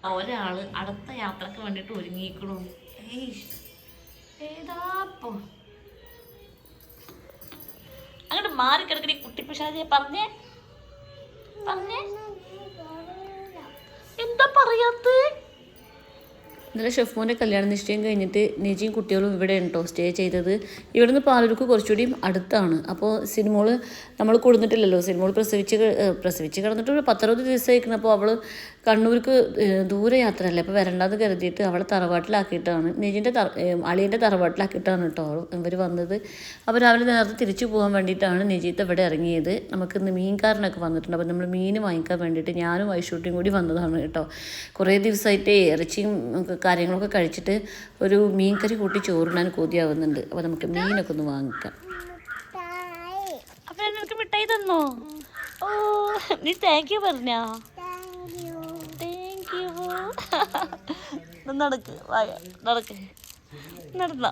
ഒരാള് അടുത്ത യാത്രക്ക് വേണ്ടിട്ട് ഒരുങ്ങിക്കണു. ഏതാപ്പോ അങ്ങോട്ട് മാറി കിടക്കണി കുട്ടിപ്പിശാചെ. പറഞ്ഞേ എന്താ പറയാത്ത? ഇന്നലെ ഷെഫ്മോൻ്റെ കല്യാണ നിശ്ചയം കഴിഞ്ഞിട്ട് നിജിയും കുട്ടികളും ഇവിടെ ഉണ്ടോ സ്റ്റേ ചെയ്തത്. ഇവിടുന്ന് പാലൂർക്ക് കുറച്ചുകൂടി അടുത്താണ്. അപ്പോൾ സിനിമോൾ നമ്മൾ കൊടുത്തിട്ടില്ലല്ലോ. സിനിമോൾ പ്രസവിച്ച് കിടന്നിട്ട് ഒരു 10-20 ദിവസമായിരിക്കണം. അപ്പോൾ അവൾ കണ്ണൂർക്ക് ദൂരെ യാത്രയല്ലേ, അപ്പോൾ വരണ്ടാന്ന് കരുതിയിട്ട് അവളെ തറവാട്ടിലാക്കിയിട്ടാണ്, നിജിൻ്റെ അളിയൻ്റെ തറവാട്ടിലാക്കിയിട്ടാണ് കേട്ടോ ഇവർ വന്നത്. അപ്പോൾ രാവിലെ നേരത്തെ തിരിച്ചു പോകാൻ വേണ്ടിയിട്ടാണ് നിജിത്ത് ഇവിടെ ഇറങ്ങിയത്. നമുക്കിന്ന് മീൻകാരനൊക്കെ വന്നിട്ടുണ്ട്. അപ്പോൾ നമ്മൾ മീൻ വാങ്ങിക്കാൻ വേണ്ടിയിട്ട് ഞാനും ഐഷൂട്ടിയും കൂടി വന്നതാണ് കേട്ടോ. കുറേ ദിവസമായിട്ട് ഇറച്ചിയും കാര്യങ്ങളൊക്കെ കഴിച്ചിട്ട് ഒരു മീൻ കറി കൂട്ടി ചോറിടാൻ കൊതിയാവുന്നുണ്ട്. അപ്പോൾ നമുക്ക് മീനൊക്കെ ഒന്ന് വാങ്ങിക്കാം. അപ്പോൾ എനിക്ക് മിഠായി തന്നോ? ഓ, നീ താങ്ക് യു പറഞ്ഞോ? Thank you. നടക്ക് നടന്നോ?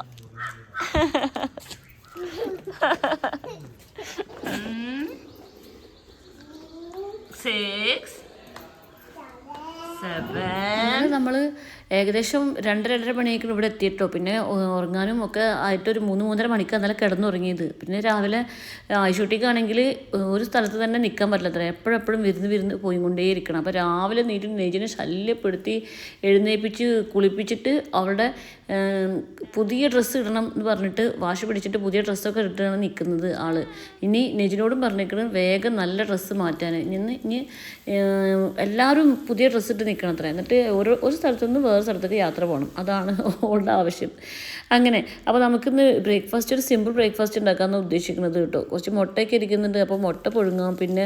6 7 നമ്മൾ ഏകദേശം 2-2:30 മണിയായിരിക്കും ഇവിടെ എത്തിയിട്ടോ. പിന്നെ ഉറങ്ങാനും ഒക്കെ ആയിട്ടൊരു 3-3:30 മണിക്കാണ് നല്ല കിടന്നുറങ്ങിയത്. പിന്നെ രാവിലെ ആയിഷൂട്ടിക്കാണെങ്കിൽ ഒരു സ്ഥലത്ത് തന്നെ നിൽക്കാൻ പറ്റില്ല, എപ്പോഴെപ്പോഴും വിരുന്ന് പോയിക്കൊണ്ടേയിരിക്കണം. അപ്പോൾ രാവിലെ നീറ്റ് നെജിനെ ശല്യപ്പെടുത്തി എഴുന്നേൽപ്പിച്ച് കുളിപ്പിച്ചിട്ട് അവളുടെ പുതിയ ഡ്രസ്സ് ഇടണം എന്ന് പറഞ്ഞിട്ട് വാശി പിടിച്ചിട്ട് പുതിയ ഡ്രസ്സൊക്കെ ഇട്ടാണ് നിൽക്കുന്നത് ആൾ. ഇനി നെജിനോടും പറഞ്ഞിരിക്കണം വേഗം നല്ല ഡ്രസ്സ് മാറ്റാൻ. ഇനി എല്ലാവരും പുതിയ ഡ്രസ്സ് ഇട്ട് നിൽക്കണം അത്ര. എന്നിട്ട് ഒരു സ്ഥലത്തുനിന്ന് വേറെ സ്ഥലത്തേക്ക് യാത്ര പോകണം. അതാണ് ഓളുടെ ആവശ്യം. അങ്ങനെ അപ്പോൾ നമുക്കിന്ന് ബ്രേക്ക്ഫാസ്റ്റ് ഒരു സിമ്പിൾ ബ്രേക്ക്ഫാസ്റ്റ് ഉണ്ടാക്കാമെന്ന് ഉദ്ദേശിക്കുന്നത് കേട്ടോ. കുറച്ച് മുട്ടയൊക്കെ ഇരിക്കുന്നുണ്ട്. അപ്പോൾ മുട്ട പുഴുങ്ങാം, പിന്നെ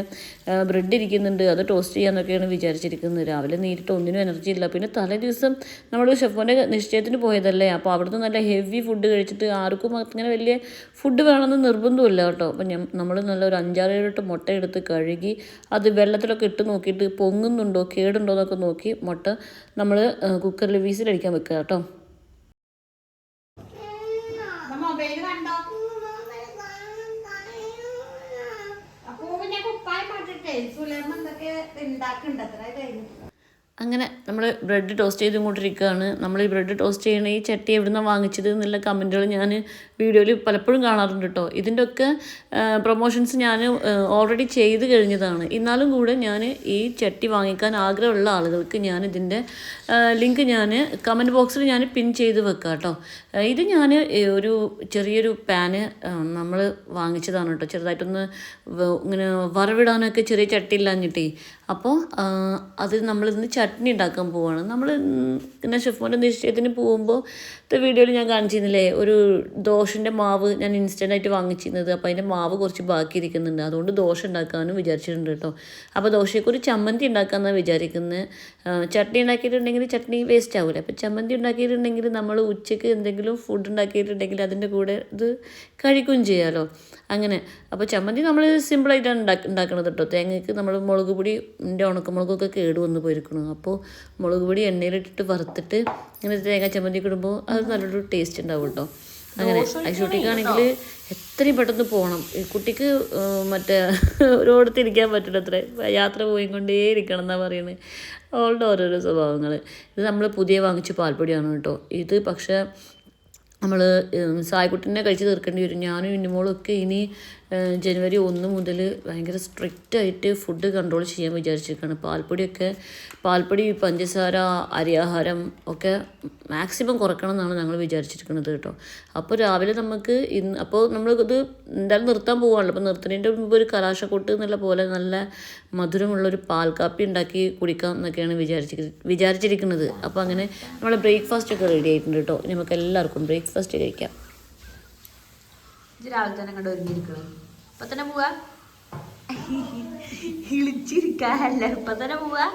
ബ്രെഡ് ഇരിക്കുന്നുണ്ട്, അത് ടോസ്റ്റ് ചെയ്യാമെന്നൊക്കെയാണ് വിചാരിച്ചിരിക്കുന്നത്. രാവിലെ നേരിട്ട് ഒന്നിനും എനർജി ഇല്ല. പിന്നെ തലേ ദിവസം നമ്മൾ ഷെഫോൻ്റെ നിശ്ചയത്തിന് പോയതല്ലേ, അപ്പോൾ അവിടുന്ന് നല്ല ഹെവി ഫുഡ് കഴിച്ചിട്ട് ആർക്കും അങ്ങനെ വലിയ ഫുഡ് വേണമെന്ന് നിർബന്ധമില്ല കേട്ടോ. അപ്പം നമ്മൾ നല്ല ഒരു 5-6 മുട്ട എടുത്ത് കഴുകി അത് വെള്ളത്തിലൊക്കെ ഇട്ട് നോക്കിയിട്ട് പൊങ്ങുന്നുണ്ടോ കേടുണ്ടോ എന്നൊക്കെ നോക്കി മുട്ട നമ്മൾ കുക്കറിൽ വീസിലടിക്കാൻ വെക്കുക കേട്ടോ. അങ്ങനെ നമ്മൾ ബ്രെഡ് ടോസ്റ്റ് ചെയ്തുകൊണ്ടിരിക്കുകയാണ്. നമ്മൾ ഈ ബ്രെഡ് ടോസ്റ്റ് ചെയ്യണ ഈ ചട്ടി എവിടെ നിന്നാണ് വാങ്ങിച്ചത് എന്നുള്ള കമൻറ്റുകൾ ഞാൻ വീഡിയോയിൽ പലപ്പോഴും കാണാറുണ്ട് കേട്ടോ. ഇതിൻ്റെ ഒക്കെ പ്രൊമോഷൻസ് ഞാൻ ഓൾറെഡി ചെയ്ത് കഴിഞ്ഞതാണ്. എന്നാലും കൂടെ ഞാൻ ഈ ചട്ടി വാങ്ങിക്കാൻ ആഗ്രഹമുള്ള ആളുകൾക്ക് ഞാൻ ഇതിൻ്റെ ലിങ്ക് ഞാൻ കമൻറ്റ് ബോക്സിൽ ഞാൻ പിൻ ചെയ്ത് വെക്കാം കേട്ടോ. ഇത് ഞാൻ ഒരു ചെറിയൊരു പാന് നമ്മൾ വാങ്ങിച്ചതാണ് കേട്ടോ. ചെറുതായിട്ടൊന്ന് ഇങ്ങനെ വറവിടാനൊക്കെ ചെറിയ ചട്ടി ഇല്ലാഞ്ഞിട്ടേ. അപ്പോൾ അത് നമ്മളിന്ന് ചട്നി ഉണ്ടാക്കാൻ പോവുകയാണ്. നമ്മൾ പിന്നെ ഷെഫോൻ്റെ നിശ്ചയത്തിന് പോകുമ്പോൾ വീഡിയോയിൽ ഞാൻ കാണിച്ചിരുന്നില്ലേ, ഒരു ദോശൻ്റെ മാവ് ഞാൻ ഇൻസ്റ്റൻ്റായിട്ട് വാങ്ങിച്ചിരുന്നത്. അപ്പോൾ അതിൻ്റെ മാവ് കുറച്ച് ബാക്കിയിരിക്കുന്നുണ്ട്. അതുകൊണ്ട് ദോശ ഉണ്ടാക്കാനും വിചാരിച്ചിട്ടുണ്ട് കേട്ടോ. അപ്പോൾ ദോശയ്ക്ക് ഒരു ചമ്മന്തി ഉണ്ടാക്കാമെന്നാണ് വിചാരിക്കുന്നത്. ചട്നി ഉണ്ടാക്കിയിട്ടുണ്ടെങ്കിൽ ചട്നി വേസ്റ്റ് ആവില്ല. അപ്പോൾ ചമ്മന്തി ഉണ്ടാക്കിയിട്ടുണ്ടെങ്കിൽ നമ്മൾ ഉച്ചയ്ക്ക് എന്തെങ്കിലും ഫുഡ് ഉണ്ടാക്കിയിട്ടുണ്ടെങ്കിൽ അതിൻ്റെ കൂടെ ഇത് കഴിക്കുകയും ചെയ്യാമല്ലോ. അങ്ങനെ അപ്പോൾ ചമ്മന്തി നമ്മൾ സിമ്പിളായിട്ടാണ് ഉണ്ടാക്കുന്നത് കേട്ടോ. തേങ്ങയ്ക്ക് നമ്മൾ മുളക് പൊടി ഉണക്കമുളകൊക്കെ കേട് വന്ന് പോയിരിക്കണം. അപ്പോൾ മുളക് പൊടി എണ്ണയിലിട്ടിട്ട് വറുത്തിട്ട് ഇങ്ങനെ തേങ്ങ ചമ്മന്തിക്ക് ഇടുമ്പോൾ അത് നല്ലൊരു ടേസ്റ്റ് ഉണ്ടാവും കേട്ടോ. അങ്ങനെ ഐഷൂട്ടിക്കാണെങ്കിൽ എത്രയും പെട്ടെന്ന് പോകണം. കുട്ടിക്ക് മറ്റേ ഒരിടത്തിരിക്കാൻ പറ്റില്ല, അത്ര യാത്ര പോയിക്കൊണ്ടേ ഇരിക്കണം എന്നാണ് പറയുന്നത്. അവളുടെ ഓരോരോ സ്വഭാവങ്ങൾ. ഇത് നമ്മൾ പുതിയ വാങ്ങിച്ച പാൽപ്പൊടിയാണ് കേട്ടോ. ഇത് പക്ഷേ നമ്മൾ സായ്ക്കുട്ടിനെ കഴിച്ച് തീർക്കേണ്ടി വരും. ഞാനും ഇന്നുമോളൊക്കെ ഇനി ജനുവരി 1 മുതൽ ഭയങ്കര സ്ട്രിക്റ്റായിട്ട് ഫുഡ് കൺട്രോൾ ചെയ്യാൻ വിചാരിച്ചിരിക്കുകയാണ്. പാൽപ്പൊടി, പഞ്ചസാര, അരിയാഹാരം ഒക്കെ മാക്സിമം കുറക്കണം എന്നാണ് ഞങ്ങൾ വിചാരിച്ചിരിക്കുന്നത് കേട്ടോ. അപ്പോൾ രാവിലെ നമുക്ക് അപ്പോൾ നമ്മളിത് എന്തായാലും നിർത്താൻ പോവുകയാണല്ലോ. അപ്പോൾ നിർത്തുന്നതിൻ്റെ മുമ്പ് ഒരു കലാശക്കൊട്ട് എന്നുള്ള പോലെ നല്ല മധുരമുള്ളൊരു പാൽ കാപ്പി ഉണ്ടാക്കി കുടിക്കാം എന്നൊക്കെയാണ് വിചാരിച്ചിരിക്കുന്നത്. അപ്പോൾ അങ്ങനെ നമ്മളെ ബ്രേക്ക്ഫാസ്റ്റൊക്കെ റെഡി ആയിട്ടുണ്ട് കേട്ടോ. നമുക്ക് എല്ലാവർക്കും ബ്രേക്ക്ഫാസ്റ്റ് കഴിക്കാം. രാവിലെ തന്നെ കണ്ട് ഒരുങ്ങിയിരിക്കണം. ഇപ്പം തന്നെ പോവാ, ഇളിച്ചിരിക്കാല്ല. ഇപ്പം തന്നെ പോവാ.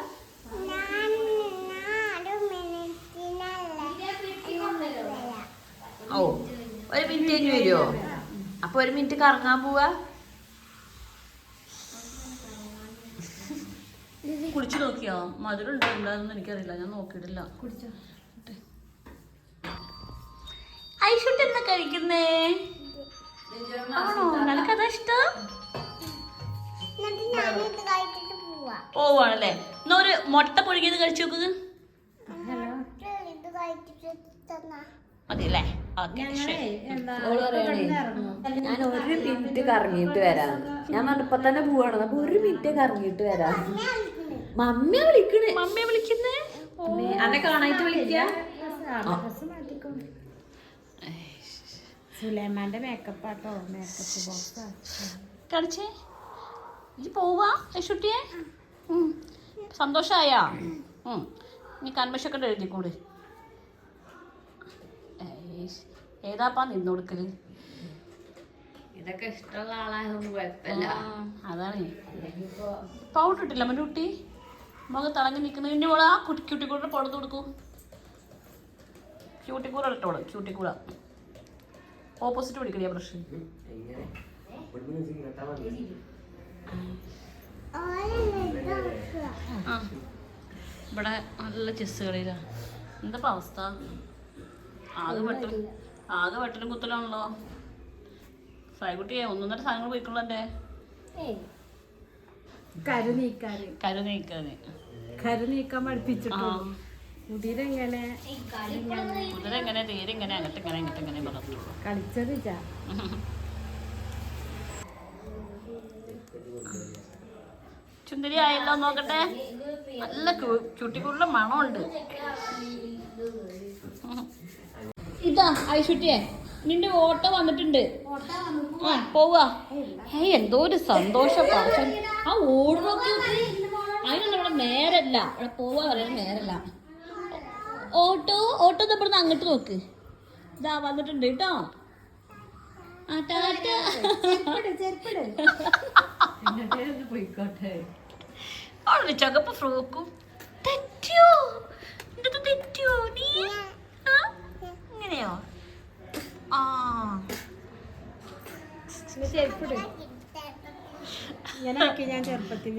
ഓ, 1 മിനിറ്റ് കഴിഞ്ഞ് വരുമോ? അപ്പോൾ 1 മിനിറ്റ് കറങ്ങാൻ പോവാ. കുടിച്ചു നോക്കിയോ? മധുരം ഉണ്ടാകുന്നതെന്ന് എനിക്കറിയില്ല, ഞാൻ നോക്കിയിട്ടില്ല. കുടിച്ചോ. ഐഷൂട്ട് എന്താ കഴിക്കുന്നേ? ആണോ? നിനക്കതാ ഇഷ്ടം? പോവാണല്ലേ. എന്നാ ഒരു മുട്ട പുഴുകിയത് കഴിച്ചു നോക്ക്. മതിയല്ലേ? ഓക്കെ. ഞാൻ 1 മിനിറ്റ് കറങ്ങിയിട്ട് വരാം. ഞാൻ പറഞ്ഞപ്പോ തന്നെ പോവാണ്. അപ്പൊ 1 മിനിറ്റ് കറങ്ങിയിട്ട് വരാം. മമ്മിയെ വിളിക്കണേ. മമ്മിയെ വിളിക്കുന്നേ? അന്നെ കാണായിട്ട് വിളിക്ക. സുലൈമാന്റെ മേക്കപ്പ് ആട്ടോ. മേക്കപ്പ് ബോക്സ് കളിച്ചേ ഇത് പോവാ ഐശുട്ടിയെ? സന്തോഷായാ? നീ കൺവെൻഷൊക്കെ എഴുതിക്കൂടെ? ഏതാപ്പാ നിന്ന് കൊടുക്കല്? ഇതൊക്കെ ഇഷ്ടമുള്ള ആളായതൊന്നും കുഴപ്പമില്ല. അതാണ്. പൗഡർ ഇട്ടില്ല മറ്റു കുട്ടി മുഖം തിളങ്ങി നിൽക്കുന്നത്. ഇനി മോളെ ആ ക്യൂട്ടിക്കൂടെ പുറത്ത് കൊടുക്കൂ. ക്യൂട്ടിക്കൂറ ഇട്ടോളൂ. ക്യൂട്ടിക്കൂറ ഓപ്പോസിറ്റ് പിടിക്കടിയാ ബ്രഷ്. ഇവിടെ നല്ല ചെസ് കളിയിലാണ്. എന്താ അവസ്ഥ? ആകെ വെട്ടലും കുത്തലാണല്ലോ. സായിക്കുട്ടിയെ 1.5 സാധനങ്ങൾ പോയിക്കുള്ളൂ. എൻ്റെ കരു നീക്കാൻ പഠിപ്പിച്ചിട്ടോ. കുതിരെങ്ങനെ തേരിങ്ങനെ അങ്ങോട്ടിങ്ങനെ പറഞ്ഞു കളിച്ചത് ചുന്ദരി ആയല്ലോ. നോക്കട്ടെ. നല്ല ചുട്ടിക്കുള്ള മണമുണ്ട്. ഇതാ ഐശുട്ടിയെ നിന്റെ ഓട്ടോ വന്നിട്ടുണ്ട്. പോവാ. എന്തോ ഒരു സന്തോഷം. ആ ഓട് നോക്കി. അതിനുള്ള ഇവിടെ നേരല്ല. ഇവിടെ പോവാ പറയാൻ നേരല്ല. ഓട്ടോ ഇവിടുന്ന് അങ്ങോട്ട് നോക്ക്. ഇതാ വന്നിട്ടുണ്ട് കേട്ടോ. പോയിക്കോട്ടെ. ചകപ്പ് ഫ്രോക്കും തെറ്റിയോ? തെറ്റിയോ നീ? ഇങ്ങനെയോ?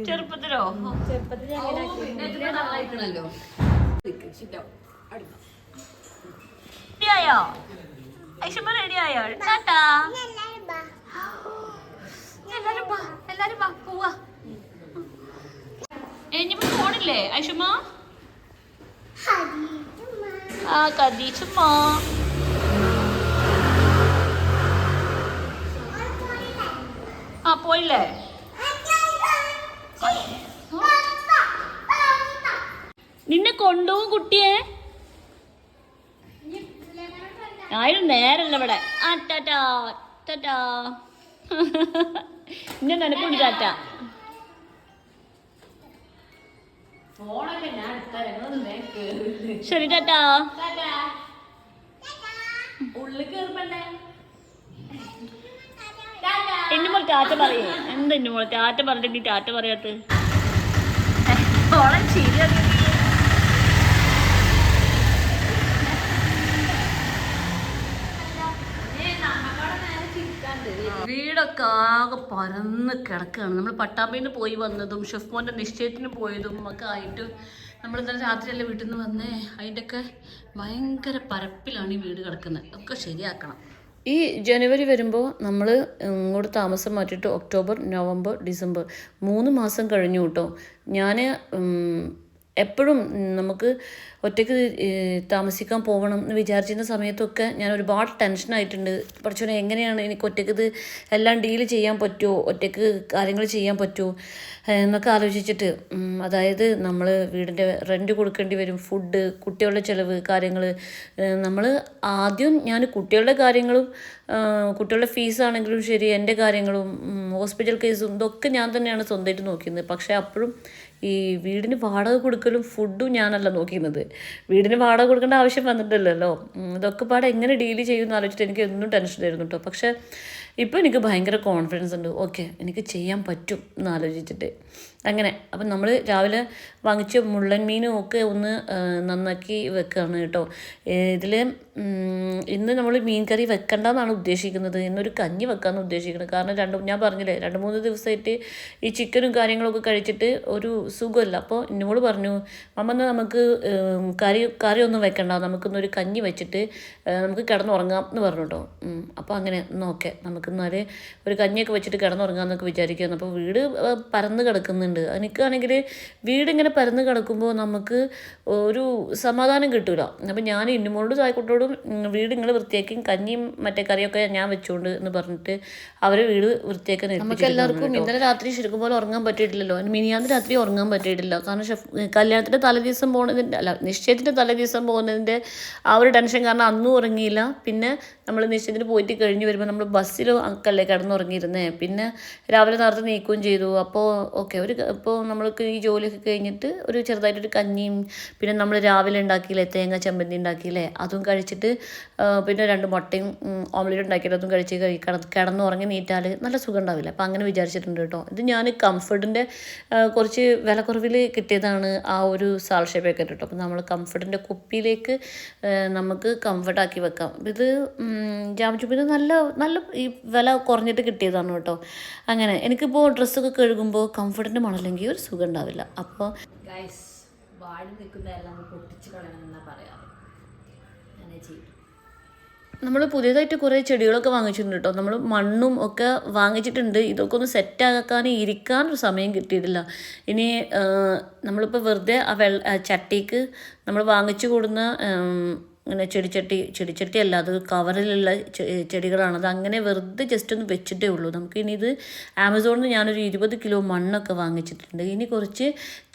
ചെറുപ്പത്തിലോ? റെഡിയായോ ഐഷമ്മ? റെഡിയായോ? ടാറ്റാ. എല്ലാരും വാ പോവാ. ഇനിയിപ്പോ ഫോണില്ലേ ഐഷമ്മ? ആ കദീച്ചുമ്മ പോയില്ലേ? നിന്നെ കൊണ്ടുപോകും കുട്ടിയെ. ആരും നേരല്ല ഇവിടെ. ടാറ്റാ ടാറ്റാ. ഇന്നെ നിനക്കുണ്ട് ടാറ്റ. ശരി ടാറ്റാ. ഇന്നുമ്പോൾ ടാറ്റ പറയേ. എന്താ ഇന്നുമ്പോൾ ടാറ്റ പറഞ്ഞിട്ട് നീ ടാറ്റ പറയാത്ത? വീടൊക്കെ ആകെ പരന്ന് കിടക്കുകയാണ്. നമ്മൾ പട്ടാമ്പിയിൽ നിന്ന് പോയി വന്നതും ഷെഫ് മോൻ്റെ നിശ്ചയത്തിന് പോയതും ഒക്കെ ആയിട്ട് നമ്മൾ ഇന്നലെ രാത്രിയല്ലേ വീട്ടിൽ നിന്ന് വന്നേ. അതിൻ്റെയൊക്കെ ഭയങ്കര പരപ്പിലാണ് ഈ വീട് കിടക്കുന്നത്. ഒക്കെ ശരിയാക്കണം. ഈ ജനുവരി വരുമ്പോൾ നമ്മൾ ഇങ്ങോട്ട് താമസം മാറ്റിയിട്ട് ഒക്ടോബർ, നവംബർ, ഡിസംബർ 3 മാസം കഴിഞ്ഞു കേട്ടോ. ഞാൻ എപ്പോഴും നമുക്ക് ഒറ്റയ്ക്ക് താമസിക്കാൻ പോകണം എന്ന് വിചാരിച്ചിരുന്ന സമയത്തൊക്കെ ഞാൻ ഒരുപാട് ടെൻഷനായിട്ടുണ്ട്. പഠിച്ചോനെ എങ്ങനെയാണ് എനിക്ക് ഒറ്റയ്ക്ക് ഇത് എല്ലാം ഡീൽ ചെയ്യാൻ പറ്റുമോ, ഒറ്റയ്ക്ക് കാര്യങ്ങൾ ചെയ്യാൻ പറ്റുമോ എന്നൊക്കെ ആലോചിച്ചിട്ട്. അതായത് നമ്മൾ വീടിൻ്റെ റെൻറ്റ് കൊടുക്കേണ്ടി വരും, ഫുഡ്, കുട്ടികളുടെ ചിലവ്, കാര്യങ്ങൾ. നമ്മൾ ആദ്യം ഞാൻ കുട്ടികളുടെ കാര്യങ്ങളും കുട്ടികളുടെ ഫീസാണെങ്കിലും ശരി, എൻ്റെ കാര്യങ്ങളും ഹോസ്പിറ്റൽ കേസും ഇതൊക്കെ ഞാൻ തന്നെയാണ് സ്വന്തമായിട്ട് നോക്കുന്നത്. പക്ഷേ അപ്പോഴും ഈ വീടിന് വാടക കൊടുക്കലും ഫുഡും ഞാനല്ല നോക്കുന്നത്. വീടിന് വാടക കൊടുക്കേണ്ട ആവശ്യം വന്നിട്ടില്ലല്ലോ. ഇതൊക്കെ പാടെ എങ്ങനെ ഡീൽ ചെയ്യുമെന്ന് ആലോചിച്ചിട്ട് എനിക്ക് എന്നും ടെൻഷനായിരുന്നു കേട്ടോ. പക്ഷേ ഇപ്പോൾ എനിക്ക് ഭയങ്കര കോൺഫിഡൻസ് ഉണ്ട്. ഓക്കെ, എനിക്ക് ചെയ്യാൻ പറ്റും എന്ന് ആലോചിച്ചിട്ട് അങ്ങനെ. അപ്പം നമ്മൾ രാവിലെ വാങ്ങിച്ച മുള്ളൻ മീനും ഒക്കെ ഒന്ന് നന്നാക്കി വെക്കുകയാണ് കേട്ടോ. ഇതിൽ ഇന്ന് നമ്മൾ മീൻ കറി വെക്കണ്ടെന്നാണ് ഉദ്ദേശിക്കുന്നത്. ഇന്നൊരു കഞ്ഞി വെക്കാമെന്ന് ഉദ്ദേശിക്കുന്നത്. കാരണം ഞാൻ പറഞ്ഞില്ലേ 2-3 ദിവസമായിട്ട് ഈ ചിക്കനും കാര്യങ്ങളൊക്കെ കഴിച്ചിട്ട് ഒരു സുഖമല്ല. അപ്പോൾ എന്നോട് പറഞ്ഞു, അമ്മ നമുക്ക് കറി ഒന്നും വെക്കണ്ട, നമുക്കൊന്നൊരു കഞ്ഞി വെച്ചിട്ട് നമുക്ക് കിടന്നുറങ്ങാം എന്ന് പറഞ്ഞു കേട്ടോ. അപ്പോൾ അങ്ങനെ നോക്കെ നമുക്ക് നിൽക്കുന്നാൽ ഒരു കഞ്ഞിയൊക്കെ വെച്ചിട്ട് കിടന്നുറങ്ങാമെന്നൊക്കെ വിചാരിക്കുകയാണ്. അപ്പോൾ വീട് പരന്ന് കിടക്കുന്നുണ്ട്. എനിക്കാണെങ്കിൽ വീടിങ്ങനെ പരന്ന് കിടക്കുമ്പോൾ നമുക്ക് ഒരു സമാധാനം കിട്ടില്ല. അപ്പോൾ ഞാൻ ഇന്നുമോളോടും സായിക്കുട്ടോടും വീട് ഇങ്ങനെ വൃത്തിയാക്കി കഞ്ഞിയും മറ്റേ കറിയൊക്കെ ഞാൻ വെച്ചുകൊണ്ട് എന്ന് പറഞ്ഞിട്ട് അവർ വീട് വൃത്തിയാക്കാൻ നമുക്ക് എല്ലാവർക്കും ഇന്നലെ രാത്രി ശരിക്കും പോലെ ഉറങ്ങാൻ പറ്റിയിട്ടില്ലല്ലോ. മിനിയാന്ന് രാത്രി ഉറങ്ങാൻ പറ്റിയിട്ടില്ല. കാരണം കല്യാണത്തിൻ്റെ തലേദിവസം പോകുന്നതിൻ്റെ നിശ്ചയത്തിൻ്റെ തലേദിവസം പോകുന്നതിൻ്റെ ആ ഒരു ടെൻഷൻ കാരണം അന്നും ഉറങ്ങിയില്ല. പിന്നെ നമ്മൾ നിശ്ചയത്തിന് പോയിട്ട് കഴിഞ്ഞ് വരുമ്പോൾ നമ്മൾ ബസ്സിൽ അക്കല്ലേ കിടന്നുറങ്ങിയിരുന്നേ. പിന്നെ രാവിലെ നേരത്തെ നീക്കുകയും ചെയ്തു. അപ്പോൾ ഓക്കെ ഇപ്പോൾ നമ്മൾക്ക് ഈ ജോലിയൊക്കെ കഴിഞ്ഞിട്ട് ഒരു ചെറുതായിട്ടൊരു കഞ്ഞിയും പിന്നെ നമ്മൾ രാവിലെ ഉണ്ടാക്കിയില്ലേ തേങ്ങ ചമ്മന്തി ഉണ്ടാക്കിയില്ലേ അതും കഴിച്ചിട്ട് പിന്നെ 2 മുട്ടയും ഓംലെറ്റ് ഉണ്ടാക്കിയിട്ട് അതും കഴിച്ച് കിടന്നുറങ്ങി നീറ്റാൽ നല്ല സുഖം ഉണ്ടാവില്ല. അപ്പോൾ അങ്ങനെ വിചാരിച്ചിട്ടുണ്ട് കേട്ടോ. ഇത് ഞാൻ കംഫർട്ടിൻ്റെ കുറച്ച് വിലക്കുറവിൽ കിട്ടിയതാണ് ആ ഒരു സാൽഷേ പാക്കറ്റ് കേട്ടോ. അപ്പോൾ നമ്മൾ കംഫർട്ടിൻ്റെ കുപ്പിയിലേക്ക് നമുക്ക് കംഫർട്ടാക്കി വെക്കാം. ഇത് ജാംചുപ്പിന് നല്ല ഈ വില കുറഞ്ഞിട്ട് കിട്ടിയതാണ് കേട്ടോ. അങ്ങനെ എനിക്കിപ്പോൾ ഡ്രസ്സൊക്കെ കഴുകുമ്പോൾ കംഫർട്ടിൻ്റെ മണല്ലെങ്കിൽ ഒരു സുഖം ഉണ്ടാവില്ല. അപ്പോൾ ഗൈസ് വാടി നിൽക്കുന്നതെല്ലാം പൊട്ടിച്ച് കളയണമെന്നാണ് പറയാറ്. അങ്ങനെ ചെയ്യും. നമ്മൾ പുതിയതായിട്ട് കുറേ ചെടികളൊക്കെ വാങ്ങിച്ചിട്ടുണ്ട് കേട്ടോ. നമ്മൾ മണ്ണും ഒക്കെ വാങ്ങിച്ചിട്ടുണ്ട്. ഇതൊക്കെ ഒന്ന് സെറ്റാക്കാൻ ഇരിക്കാനൊരു സമയം കിട്ടിയിട്ടില്ല. ഇനി നമ്മളിപ്പോൾ വെറുതെ ആ ചട്ടിക്ക് നമ്മൾ വാങ്ങിച്ചു കൊടുക്കുന്ന ഇങ്ങനെ ചെടിച്ചട്ടി അല്ല, അത് കവറിലുള്ള ചെടികളാണ്. അത് അങ്ങനെ വെറുതെ ജസ്റ്റ് ഒന്ന് വെച്ചിട്ടേ ഉള്ളൂ. നമുക്കിനി ഇത് ആമസോണിൽ നിന്ന് ഞാനൊരു 20 കിലോ മണ്ണൊക്കെ വാങ്ങിച്ചിട്ടുണ്ട്. ഇനി കുറച്ച്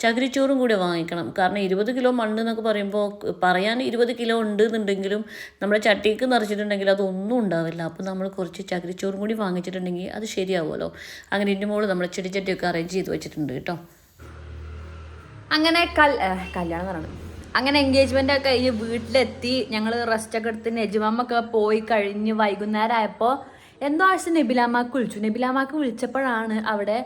ചകിരിച്ചോറും കൂടി വാങ്ങിക്കണം. കാരണം 20 കിലോ മണ്ണ് എന്നൊക്കെ പറയുമ്പോൾ പറയാൻ 20 കിലോ ഉണ്ട് എന്നുണ്ടെങ്കിലും നമ്മുടെ ചട്ടിക്ക് നിറച്ചിട്ടുണ്ടെങ്കിൽ അതൊന്നും ഉണ്ടാവില്ല. അപ്പോൾ നമ്മൾ കുറച്ച് ചകിരിച്ചോറും കൂടി വാങ്ങിച്ചിട്ടുണ്ടെങ്കിൽ അത് ശരിയാവുമല്ലോ. അങ്ങനെ എൻ്റെ മോള് നമ്മൾ ചെടിച്ചട്ടിയൊക്കെ അറേഞ്ച് ചെയ്ത് വെച്ചിട്ടുണ്ട് കേട്ടോ. അങ്ങനെ കല്യാണം പറയണം. അങ്ങനെ എൻഗേജ്മെൻ്റ് ഒക്കെ കഴിഞ്ഞ് വീട്ടിലെത്തി ഞങ്ങൾ റെസ്റ്റൊക്കെ എടുത്ത് നെജുമാമൊക്കെ പോയി കഴിഞ്ഞ് വൈകുന്നേരം ആയപ്പോൾ എന്തോ ആവശ്യം നബിലാമാക്ക് വിളിച്ചപ്പോഴാണ് അവിടെ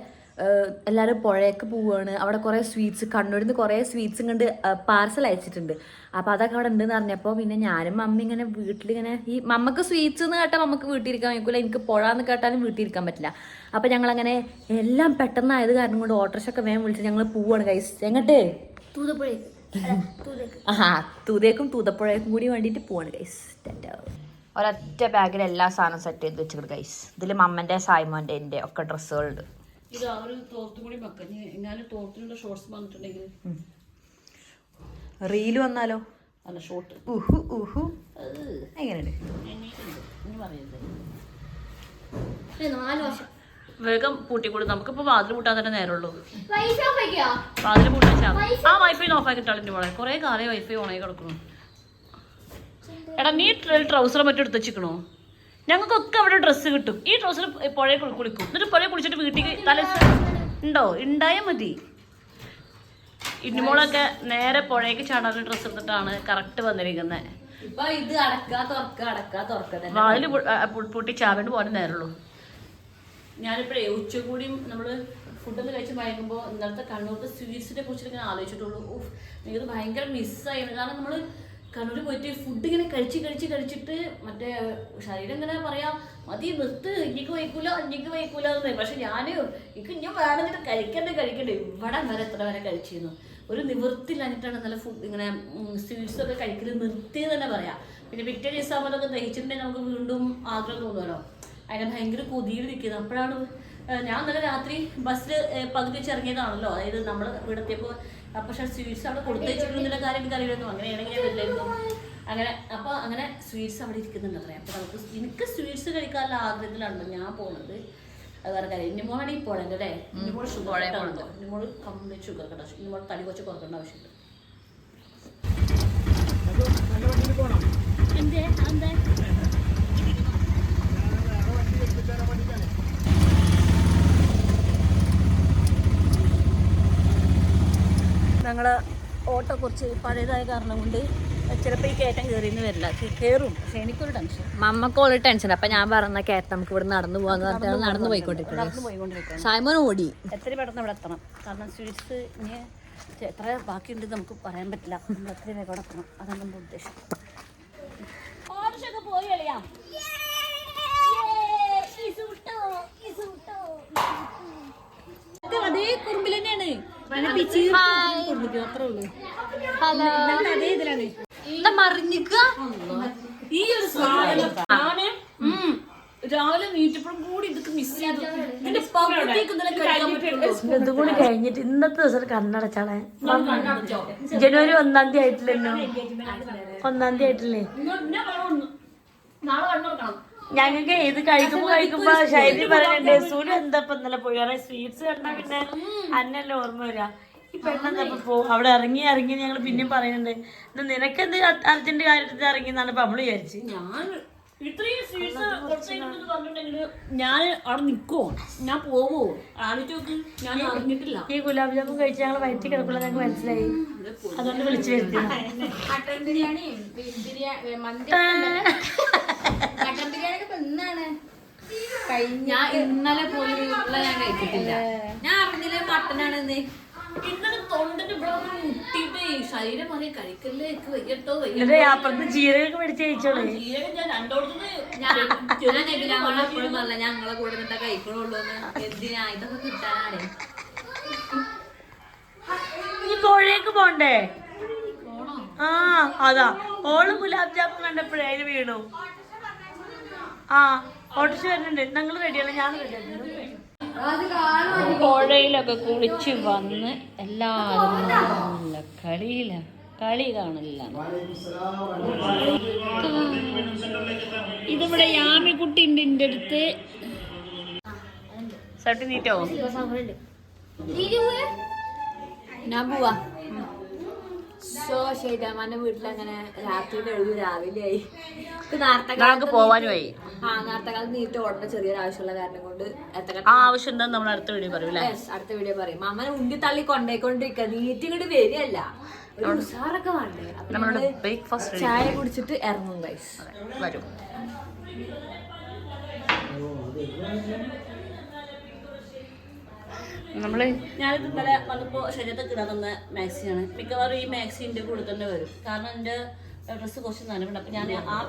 എല്ലാവരും പുഴയൊക്കെ പോവുകയാണ്. അവിടെ കുറേ സ്വീറ്റ്സ് കണ്ണൂരിൽ നിന്ന് കുറേ സ്വീറ്റ്സും കണ്ട് പാർസൽ അയച്ചിട്ടുണ്ട്. അപ്പോൾ അതൊക്കെ അവിടെ ഉണ്ടെന്ന് പറഞ്ഞപ്പോൾ പിന്നെ ഞാനും മമ്മി ഇങ്ങനെ വീട്ടിലിങ്ങനെ ഈ മമ്മക്ക് സ്വീറ്റ്സ് എന്ന് കേട്ടാൽ നമുക്ക് വീട്ടിലിരിക്കാൻ വയ്ക്കില്ല, എനിക്ക് പുഴ എന്ന് കേട്ടാലും വീട്ടിലിരിക്കാൻ പറ്റില്ല. അപ്പോൾ ഞങ്ങളങ്ങനെ എല്ലാം പെട്ടെന്നായത് കാരണം കൊണ്ട് ഓട്ടോറിക്ഷയൊക്കെ വേഗം വിളിച്ച് ഞങ്ങൾ പോവുകയാണ് ഗൈസ്. എങ്ങോട്ട്? തൂതേക്കും തൂതപ്പുഴയ്ക്കും കൂടി വേണ്ടിയിട്ട് പോവാണ് ഗൈസ്. ഒരൊറ്റ ബാഗിൽ എല്ലാ സാധനവും സെറ്റ് ചെയ്ത് വെച്ചിട്ട് ഗൈസ്. ഇതിൽ മമ്മൻ്റെ സായ്മോൻ്റെ എൻ്റെ ഒക്കെ ഡ്രസ്സുകളുണ്ട്. ഇത് ആ ഒരു തോർത്തും കൂടി വെക്കാം. എങ്ങാനും തോർത്തിനുള്ള ഷോർട്സ് വന്നിട്ടുണ്ടെങ്കിൽ റീല് വന്നാലോ? അല്ല ഷോർട്ട് എങ്ങനെയുണ്ട്? വേഗം പൂട്ടിക്കൂടി. നമുക്കിപ്പോൾ വാതിൽ പൂട്ടാൻ തന്നെ നേരമുള്ളൂ. വാതിൽ പൂട്ടാൻ ആ വൈഫൈ ഓഫാക്കി ഇട്ടാളിൻ്റെ മോളെ. കുറേ കാലം വൈഫൈ ഓണായി കിടക്കണു. എടാ നീ ട്രൗസർ മറ്റും എടുത്ത് വെച്ചിക്കണോ? ഞങ്ങൾക്കൊക്കെ അവിടെ ഡ്രസ്സ് കിട്ടും. ഈ ട്രൗസർ പുഴയെ കുളിക്കും. എന്നിട്ട് പുഴയെ കുളിച്ചിട്ട് വീട്ടിൽ തല ഉണ്ടോ? ഉണ്ടായാൽ മതി. ഇന്നുമോളൊക്കെ നേരെ പുഴയ്ക്ക് ചാടാൻ ഡ്രസ്സ് എടുത്തിട്ടാണ് കറക്റ്റ് വന്നിരിക്കുന്നത്. വാതിൽ പൊട്ടി ചാവേണ്ടി പോകാൻ നേരമുള്ളൂ. ഞാനിപ്പോഴേ ഉച്ചകൂടിയും നമ്മൾ ഫുഡൊക്കെ കഴിച്ച് മയങ്ങുമ്പോൾ ഇന്നലത്തെ കണ്ണൂരത്തെ സ്വീറ്റ്സിനെ കുറിച്ചിട്ട് ഇങ്ങനെ ആലോചിച്ചിട്ടുള്ളൂ. എനിക്കത് ഭയങ്കര മിസ്സായിരുന്നു. കാരണം നമ്മൾ കണ്ണൂർ പോയിട്ട് ഫുഡ് ഇങ്ങനെ കഴിച്ചിട്ട് മറ്റേ ശരീരം ഇങ്ങനെ പറയാം മതി നിർത്ത്, ഇഞ്ഞിക്ക് വയ്ക്കൂല എന്ന്. പക്ഷെ എനിക്ക് ഇനി വേണമെന്നിട്ട് കഴിക്കണ്ടേ ഇവിടെ വരെ എത്ര വരെ കഴിച്ചിരുന്നു. ഒരു നിവൃത്തിയില്ലാഞ്ഞിട്ടാണ് നല്ല ഫുഡ് ഇങ്ങനെ സ്വീറ്റ്സൊക്കെ കഴിക്കൽ നിർത്തിയത് തന്നെ പറയാം. പിന്നെ പിറ്റേ ദിവസം ആകുമ്പോൾ അതൊക്കെ ദഹിച്ചിട്ടുണ്ടെങ്കിൽ നമുക്ക് വീണ്ടും ആഗ്രഹം തോന്നുമല്ലോ. അതിനെ ഭയങ്കര കൊതിയിൽ നിൽക്കുന്നത്. അപ്പോഴാണ് ഞാൻ ഇന്നലെ രാത്രി ബസ്സിൽ പകുതി വെച്ച് ഇറങ്ങിയതാണല്ലോ. അതായത് നമ്മൾ ഇവിടെത്തിയപ്പോൾ പക്ഷേ സ്വീറ്റ്സ് അവിടെ കൊടുത്തു വെച്ചിട്ടുള്ള കാര്യം എനിക്ക് അറിയായിരുന്നു. അങ്ങനെയാണെങ്കിൽ വരില്ലായിരുന്നു. അങ്ങനെ സ്വീറ്റ്സ് അവിടെ ഇരിക്കുന്നുണ്ട് അത്രയും. അപ്പോൾ നമുക്ക് എനിക്ക് സ്വീറ്റ്സ് കഴിക്കാനുള്ള ആഗ്രഹത്തിലാണല്ലോ ഞാൻ പോകുന്നത്. അത് വേറെ കാര്യം. ഇനിമോളാണ് ഈ പോളേൻ്റെ അല്ലേ? ഇനിമോൾ ഷുഗർ ആണല്ലോ. ഇനിമോൾ കംപ്ലീറ്റ് ഷുഗർ കേട്ടോ. ഇനിമോൾ തടി കുറച്ച് കുറക്കേണ്ട ആവശ്യമുണ്ട്. ഞങ്ങളെ ഓട്ടോ കുറച്ച് പഴയതായ കാരണം കൊണ്ട് ചിലപ്പോൾ ഈ കയറ്റം കയറിയെന്ന് വരില്ല. കയറും, പക്ഷെ എനിക്കൊരു ടെൻഷൻ. മമ്മക്കുള്ള ടെൻഷൻ. അപ്പം ഞാൻ പറഞ്ഞ കയറ്റം നമുക്ക് ഇവിടെ നടന്നു പോകാന്ന് പറഞ്ഞാൽ നടന്നു പോയിക്കൊണ്ടിരിക്കുന്നത്. സായ്മോൻ ഓടി എത്ര പെട്ടെന്ന് ഇവിടെ എത്തണം. കാരണം സ്വീറ്റ്സ് ഇനി എത്ര ബാക്കിയുണ്ട് നമുക്ക് പറയാൻ പറ്റില്ല. നമ്മൾ എത്ര വേഗം അവിടെ എത്തണം. അതാണ് നമ്മുടെ ഉദ്ദേശം. പോയി കളിയാം. അതേ കുറുമ്പിൽ തന്നെയാണ്. മറിഞ്ഞിക്ക ഈ ഒരു സാധനം ഞാന് രാവിലെ നീറ്റപ്പോഴും കൂടി ഇതൊക്കെ മിസ് ചെയ്തു. ഇതിന്റെ പകുതിയൊക്കെ ഇന്നലെ കഴിക്കാൻ പറ്റുള്ളൂ. ഇതും കൂടി കഴിഞ്ഞിട്ട് ഇന്നത്തെ ദിവസം കണ്ണടച്ചാളെ. ജനുവരി 1-ാം തീയതി ആയിട്ടില്ലല്ലോ. 1-ാം തീയതി ആയിട്ടില്ലേ? നാളെ കണ്ണുറക്കണം. ഞങ്ങൾക്ക് ഇത് കഴിക്കുമ്പോ ശൈലി പറയുന്നുണ്ട് സൂര്യ എന്താ ഇപ്പൊ ഇന്നലെ പോയി കാരണം സ്വീറ്റ്സ് കണ്ടാ പിന്നെ അന്നല്ലേ ഓർമ്മ വരാ. ഈ പെണ്ണെന്താ അവിടെ ഇറങ്ങി ഞങ്ങൾ പിന്നെയും പറയുന്നുണ്ട് നിനക്കെന്ത് അർജന്റ് കാര്യത്തിൽ ഇറങ്ങി എന്നാണ് ഇപ്പൊ നമ്മള് വിചാരിച്ച്. ഞാൻ ഇത്രയും സ്വീറ്റ്സ് പറഞ്ഞിട്ടുണ്ടെങ്കിൽ ഞാൻ അവിടെ നിൽക്കുമോ, ഞാൻ പോവോ ആലോചിച്ച് ഞാൻ അറിഞ്ഞിട്ടില്ല. ഈ ഗുലാബ് ജാമുൻ കഴിച്ച് ഞങ്ങൾ വയറ്റി കിടക്കുള്ള ഞങ്ങൾക്ക് മനസ്സിലായി. അതുകൊണ്ട് വിളിച്ചു വരുത്തി. മട്ടൻ ബിരിയാണി മന്തി മട്ടൻ ബിരിയാണി ഒക്കെ ഇന്നാണ് ഞാൻ ഇന്നലെ പോലും ഞാൻ കഴിച്ചിട്ടില്ല. ഞാൻ അറിഞ്ഞില്ല മട്ടനാണെന്ന്. ഇന്നലെ തൊണ്ടിന്റെ ഇവിടെ മുട്ടിയിട്ട് ശരീരം പറയും കഴിക്കല്ലേ വയ്യട്ടോ അപ്പുറത്ത് ജീരകൊക്കെ മേടിച്ച് കഴിച്ചോളൂ. ജീരകം ഞാൻ രണ്ടോടത്തുനിന്ന് എപ്പോഴും പറഞ്ഞ ഞങ്ങളെ കൂടെ നിന്നിട്ടാ കഴിക്കണുള്ളൂ. എന്തിനാ ഇതൊക്കെ കിട്ടാനാണ്. ഈ പുഴയൊക്കെ പോണ്ടേ? ആ അതാ ഓള് ഗുലാബ് ജാമുൻ കണ്ടപ്പോഴേ അതിന് വീണു. ആ ഓട്ടോസ് വരുന്നുണ്ട്. ഞങ്ങൾ റെഡിയാണ്. ഞാൻ റെഡിയാണ്. പുഴയിലൊക്കെ കുളിച്ച് വന്ന് എല്ലാവരും നല്ല കളി കാണില്ല. ഇതിവിടെ യാമിക്കുട്ടിൻ്റെ എൻ്റെ അടുത്ത് സർട്ടി നീറ്റോ ഞാൻ പോവാ. ഷെയ്താമാന്റെ വീട്ടിലങ്ങനെ രാത്രി കഴിവ് രാവിലെ ആയി. നമുക്ക് പോവാനുമായി. നേരത്തെ കാലത്ത് നീറ്റ് ഓടേണ്ട ചെറിയൊരു ആവശ്യമുള്ള കാരണം കൊണ്ട് ആവശ്യം എന്താ നമ്മൾ അടുത്ത വീഡിയോ പറയും. അടുത്ത വീഡിയോ പറയും. അമ്മനെ ഉണ്ടി തള്ളി കൊണ്ടേക്കൊണ്ടിരിക്ക. നീറ്റ് ഇങ്ങോട്ട് വരികയല്ല, ഒരു ഉഷാറൊക്കെ വേണ്ടേ. ബ്രേക്ക്ഫാസ്റ്റ് ചായ കുടിച്ചിട്ട് ഇറങ്ങും ഗൈസ്. വരും. ഞാനിത് ഇന്നലെ വന്നപ്പോൾ ശരീരത്തൊക്കെ ഇടാൻ തന്ന മാക്സിയാണ്. മിക്കവാറും ഈ മാക്സിൻ്റെ കൂടെ തന്നെ വരും. കാരണം എൻ്റെ ഡ്രസ്സ് കുറച്ച് നനവുണ്ട്. അപ്പോൾ ഞാൻ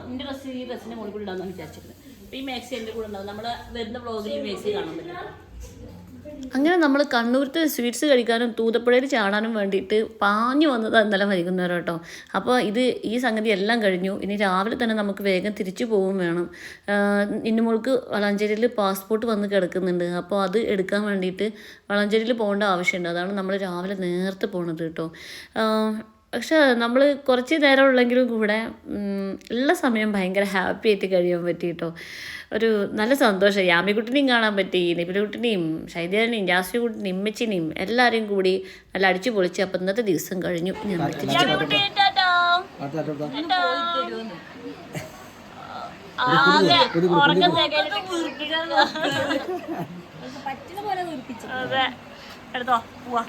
എൻ്റെ ഡ്രസ്സ് ഈ ഡ്രസ്സിൻ്റെ മുകളിൽ കൂടെ ഇടാമെന്നാണ് വിചാരിച്ചിരുന്നത്. അപ്പോൾ ഈ മാക്സി എൻ്റെ കൂടെ ഉണ്ടാവും. നമ്മൾ വരുന്ന വ്ളോഗിൽ ഈ മാക്സി കാണാൻ പറ്റും. അങ്ങനെ നമ്മൾ കണ്ണൂരത്തെ സ്വീറ്റ്സ് കഴിക്കാനും തൂതപ്പുഴയിൽ ചാടാനും വേണ്ടിയിട്ട് പാഞ്ഞു വന്നത് ഇന്നലെ വൈകുന്നേരം കേട്ടോ. അപ്പോൾ ഈ സംഗതി എല്ലാം കഴിഞ്ഞു. ഇനി രാവിലെ തന്നെ നമുക്ക് വേഗം തിരിച്ചു പോവും വേണം. ഇന്നുമോൾക്ക് വളാഞ്ചേരിയിൽ പാസ്പോർട്ട് വന്ന് കിടക്കുന്നുണ്ട്. അപ്പോൾ അത് എടുക്കാൻ വേണ്ടിയിട്ട് വളാഞ്ചേരിയിൽ പോകേണ്ട ആവശ്യമുണ്ട്. അതാണ് നമ്മൾ രാവിലെ നേരത്തെ പോണത് കേട്ടോ. പക്ഷെ നമ്മൾ കുറച്ച് നേരം ഉള്ളെങ്കിലും കൂടെ ഉള്ള സമയം ഭയങ്കര ഹാപ്പി ആയിട്ട് കഴിയാൻ പറ്റി കേട്ടോ. ഒരു നല്ല സന്തോഷം. യാമിക്കുട്ടിനെയും കാണാൻ പറ്റി, നിപിലക്കുട്ടിനെയും ശൈതേനെയും ജാസ്മിക്കുട്ടിനെയും ഇമ്മച്ചിനെയും എല്ലാവരെയും കൂടി നല്ല അടിച്ചു പൊളിച്ച്. അപ്പം ഇന്നത്തെ ദിവസം കഴിഞ്ഞു. ഞാൻ അതെ എടുത്തോ പോവാ.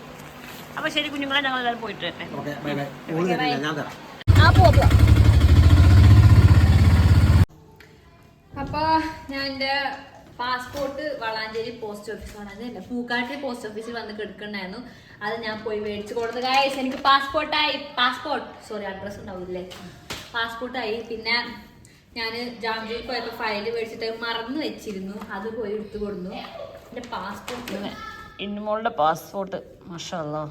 അപ്പൊ ശരി കുഞ്ഞുങ്ങളെ, ഞങ്ങൾ എല്ലാവരും പോയിട്ട് വരട്ടെ. അപ്പൊ ഞാൻ എൻ്റെ പാസ്പോർട്ട് വളാഞ്ചേരി പോസ്റ്റ് ഓഫീസാണ്. അതല്ല പൂക്കാട്ടി പോസ്റ്റ് ഓഫീസിൽ വന്ന് കിടക്കണ്ടായിരുന്നു. അത് ഞാൻ പോയി മേടിച്ചു കൊടുത്തു. ഗൈസ് എനിക്ക് അഡ്രസ് ഉണ്ടാവില്ലേ, പാസ്പോർട്ടായി. പിന്നെ ഞാൻ ജാമ്യയിൽ പോയപ്പോൾ ഫയൽ മേടിച്ചിട്ട് മറന്നു വെച്ചിരുന്നു. അത് പോയി എടുത്തു കൊടുന്നു. എൻ്റെ പാസ്പോർട്ട് ഇന്നുമോളുടെ പാസ്പോർട്ട് മാഷാ അല്ലാഹ്.